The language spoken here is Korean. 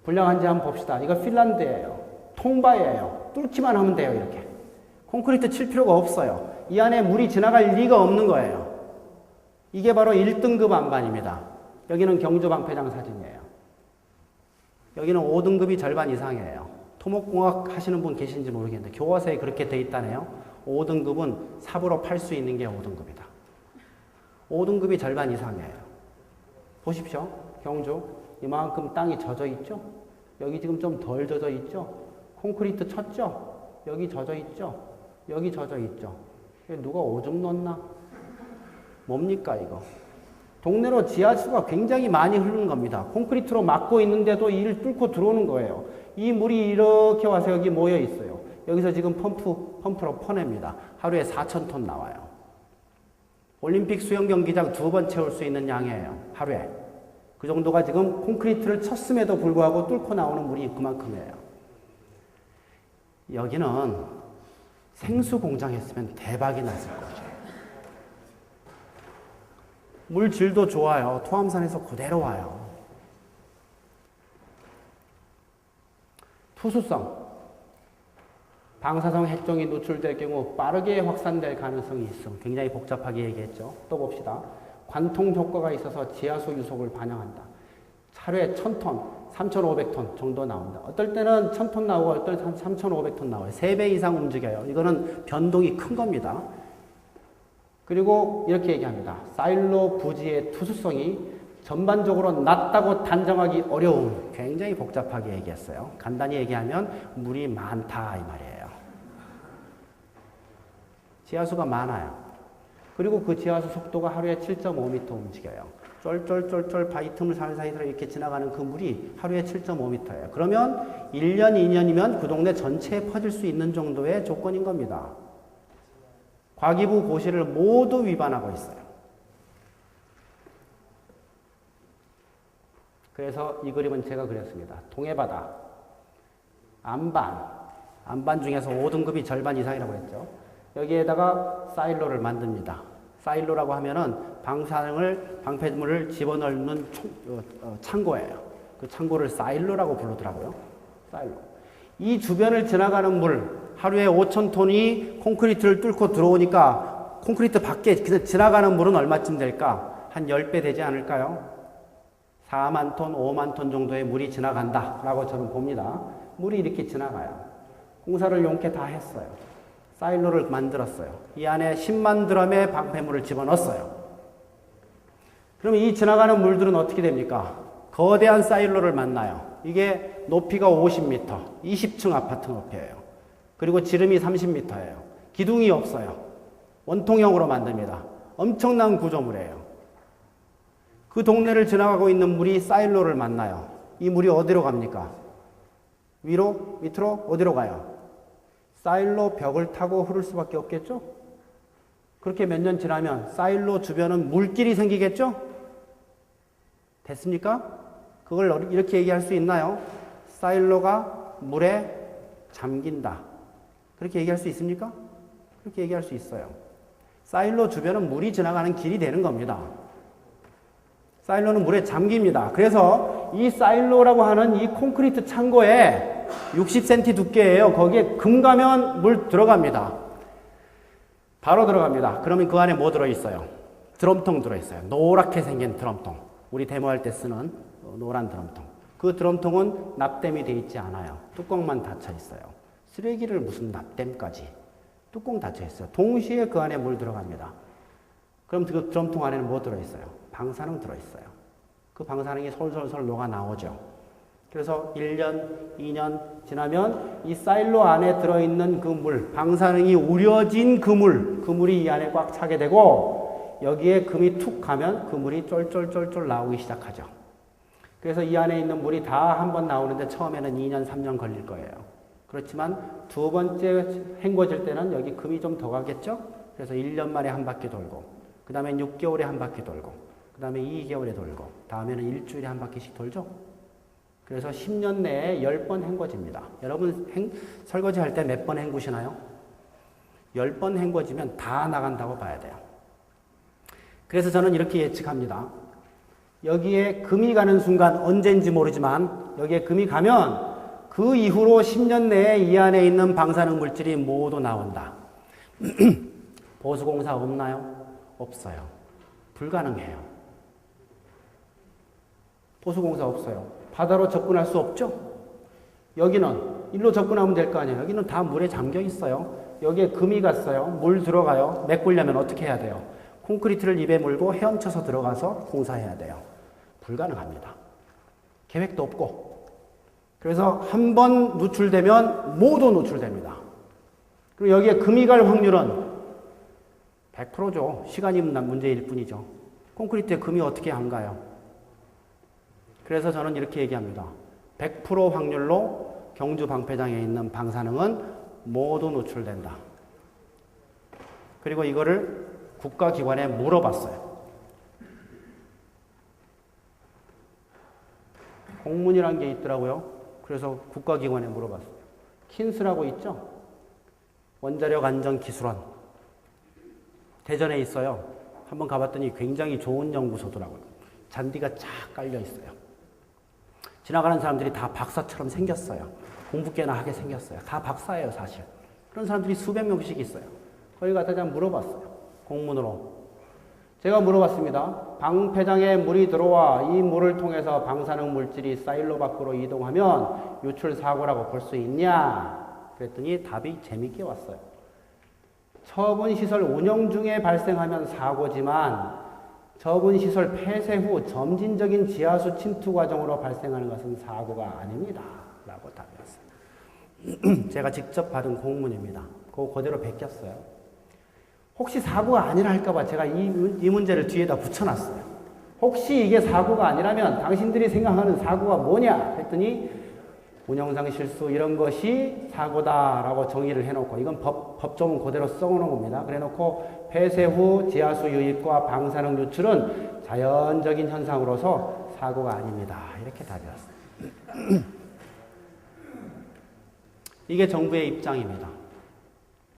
불량한지 한번 봅시다. 이거 핀란드예요. 통바예요. 뚫기만 하면 돼요. 이렇게. 콘크리트 칠 필요가 없어요. 이 안에 물이 지나갈 리가 없는 거예요. 이게 바로 1등급 안반입니다. 여기는 경주 방패장 사진이에요. 여기는 5등급이 절반 이상이에요. 토목공학 하시는 분 계신지 모르겠는데 교과서에 그렇게 돼 있다네요. 5등급은 삽으로 팔 수 있는 게 5등급이다. 5등급이 절반 이상이에요. 보십시오. 경주 이만큼 땅이 젖어 있죠? 여기 지금 좀 덜 젖어 있죠? 콘크리트 쳤죠? 여기 젖어 있죠? 여기 젖어 있죠? 누가 오줌 넣었나? 뭡니까 이거? 동네로 지하수가 굉장히 많이 흐르는 겁니다. 콘크리트로 막고 있는데도 이를 뚫고 들어오는 거예요. 이 물이 이렇게 와서 여기 모여 있어요. 여기서 지금 펌프로 퍼냅니다. 하루에 4,000톤 나와요. 올림픽 수영 경기장 2번 채울 수 있는 양이에요. 하루에. 그 정도가 지금 콘크리트를 쳤음에도 불구하고 뚫고 나오는 물이 그만큼이에요. 여기는 생수 공장 했으면 대박이 났을 거죠. 물 질도 좋아요. 토암산에서 그대로 와요. 투수성. 방사성 핵종이 노출될 경우 빠르게 확산될 가능성이 있어. 굉장히 복잡하게 얘기했죠. 또 봅시다. 관통 효과가 있어서 지하수 유속을 반영한다. 하루에 1,000톤, 3,500톤 정도 나온다. 어떨 때는 1,000톤 나오고 어떨 때는 3,500톤 나와요. 3배 이상 움직여요. 이거는 변동이 큰 겁니다. 그리고 이렇게 얘기합니다. 사일로 부지의 투수성이 전반적으로 낮다고 단정하기 어려움. 굉장히 복잡하게 얘기했어요. 간단히 얘기하면 물이 많다 이 말이에요. 지하수가 많아요. 그리고 그 지하수 속도가 하루에 7.5m 움직여요. 쫄쫄쫄쫄 바위 틈을 사이사이로 이렇게 지나가는 그 물이 하루에 7.5m예요. 그러면 1년, 2년이면 그 동네 전체에 퍼질 수 있는 정도의 조건인 겁니다. 과기부 고시를 모두 위반하고 있어요. 그래서 이 그림은 제가 그렸습니다. 동해바다, 안반 중에서 5등급이 절반 이상이라고 했죠. 여기에다가 사일로를 만듭니다. 사일로라고 하면은 방패물을 집어넣는 창고예요. 그 창고를 사일로라고 부르더라고요. 사일로. 이 주변을 지나가는 물, 하루에 5,000톤이 콘크리트를 뚫고 들어오니까 콘크리트 밖에 그냥 지나가는 물은 얼마쯤 될까? 한 10배 되지 않을까요? 4만 톤, 5만 톤 정도의 물이 지나간다라고 저는 봅니다. 물이 이렇게 지나가요. 공사를 용케 다 했어요. 사일로를 만들었어요. 이 안에 10만 드럼의 방패물을 집어넣었어요. 그럼 이 지나가는 물들은 어떻게 됩니까? 거대한 사일로를 만나요. 이게 높이가 50m, 20층 아파트 높이에요. 그리고 지름이 30m예요. 기둥이 없어요. 원통형으로 만듭니다. 엄청난 구조물이에요. 그 동네를 지나가고 있는 물이 사일로를 만나요. 이 물이 어디로 갑니까? 위로? 밑으로? 어디로 가요? 사일로 벽을 타고 흐를 수밖에 없겠죠? 그렇게 몇 년 지나면 사일로 주변은 물길이 생기겠죠? 됐습니까? 그걸 이렇게 얘기할 수 있나요? 사일로가 물에 잠긴다. 그렇게 얘기할 수 있습니까? 그렇게 얘기할 수 있어요. 사일로 주변은 물이 지나가는 길이 되는 겁니다. 사일로는 물에 잠깁니다. 그래서 이 사일로라고 하는 이 콘크리트 창고에 60cm 두께예요. 거기에 금 가면 물 들어갑니다. 바로 들어갑니다. 그러면 그 안에 뭐 들어있어요? 드럼통 들어있어요. 노랗게 생긴 드럼통. 우리 데모할 때 쓰는 노란 드럼통. 그 드럼통은 납땜이 되어 있지 않아요. 뚜껑만 닫혀 있어요. 쓰레기를 무슨 납땜까지. 뚜껑 닫혀 있어요. 동시에 그 안에 물 들어갑니다. 그럼 그 드럼통 안에는 뭐 들어있어요? 방사능 들어있어요. 그 방사능이 솔솔솔 녹아 나오죠. 그래서 1년, 2년 지나면 이 사일로 안에 들어있는 그 물, 방사능이 우려진 그 물이 이 안에 꽉 차게 되고 여기에 금이 툭 가면 그 물이 쫄쫄쫄쫄 나오기 시작하죠. 그래서 이 안에 있는 물이 다 한 번 나오는데 처음에는 2년, 3년 걸릴 거예요. 그렇지만 두 번째 헹궈질 때는 여기 금이 좀 더 가겠죠? 그래서 1년 만에 한 바퀴 돌고 그 다음에 6개월에 한 바퀴 돌고 그 다음에 2개월에 돌고 다음에는 일주일에 한 바퀴씩 돌죠? 그래서 10년 내에 10번 헹궈집니다. 여러분 설거지 할 때 몇 번 헹구시나요? 10번 헹궈지면 다 나간다고 봐야 돼요. 그래서 저는 이렇게 예측합니다. 여기에 금이 가는 순간 언제인지 모르지만 여기에 금이 가면 그 이후로 10년 내에 이 안에 있는 방사능 물질이 모두 나온다. 보수공사 없나요? 없어요. 불가능해요. 보수공사 없어요. 바다로 접근할 수 없죠? 여기는 일로 접근하면 될 거 아니에요. 여기는 다 물에 잠겨 있어요. 여기에 금이 갔어요. 물 들어가요. 메꾸려면 어떻게 해야 돼요? 콘크리트를 입에 물고 헤엄쳐서 들어가서 공사해야 돼요. 불가능합니다. 계획도 없고. 그래서 한 번 노출되면 모두 노출됩니다. 그리고 여기에 금이 갈 확률은 100%죠. 시간이 문제일 뿐이죠. 콘크리트에 금이 어떻게 안 가요? 그래서 저는 이렇게 얘기합니다. 100% 확률로 경주 방패장에 있는 방사능은 모두 노출된다. 그리고 이거를 국가기관에 물어봤어요. 공문이라는 게 있더라고요. 그래서 국가기관에 물어봤어요. 킨스라고 있죠? 원자력 안전 기술원. 대전에 있어요. 한번 가봤더니 굉장히 좋은 연구소더라고요. 잔디가 쫙 깔려 있어요. 지나가는 사람들이 다 박사처럼 생겼어요. 공부 꽤나 하게 생겼어요. 다 박사예요, 사실. 그런 사람들이 수백 명씩 있어요. 거기 가서 제가 물어봤어요. 공문으로. 제가 물어봤습니다. 방패장에 물이 들어와 이 물을 통해서 방사능 물질이 사일로 밖으로 이동하면 유출 사고라고 볼 수 있냐? 그랬더니 답이 재밌게 왔어요. 처분시설 운영 중에 발생하면 사고지만 처분시설 폐쇄 후 점진적인 지하수 침투 과정으로 발생하는 것은 사고가 아닙니다. 라고 답이었어요. 제가 직접 받은 공문입니다. 그거 그대로 베꼈어요. 혹시 사고가 아니라 할까봐 제가 이 문제를 뒤에다 붙여놨어요. 혹시 이게 사고가 아니라면 당신들이 생각하는 사고가 뭐냐? 했더니 운영상 실수 이런 것이 사고다라고 정의를 해놓고 이건 법조문 그대로 써놓은 겁니다. 그래놓고 폐쇄 후 지하수 유입과 방사능 유출은 자연적인 현상으로서 사고가 아닙니다. 이렇게 답이었어요. 이게 정부의 입장입니다.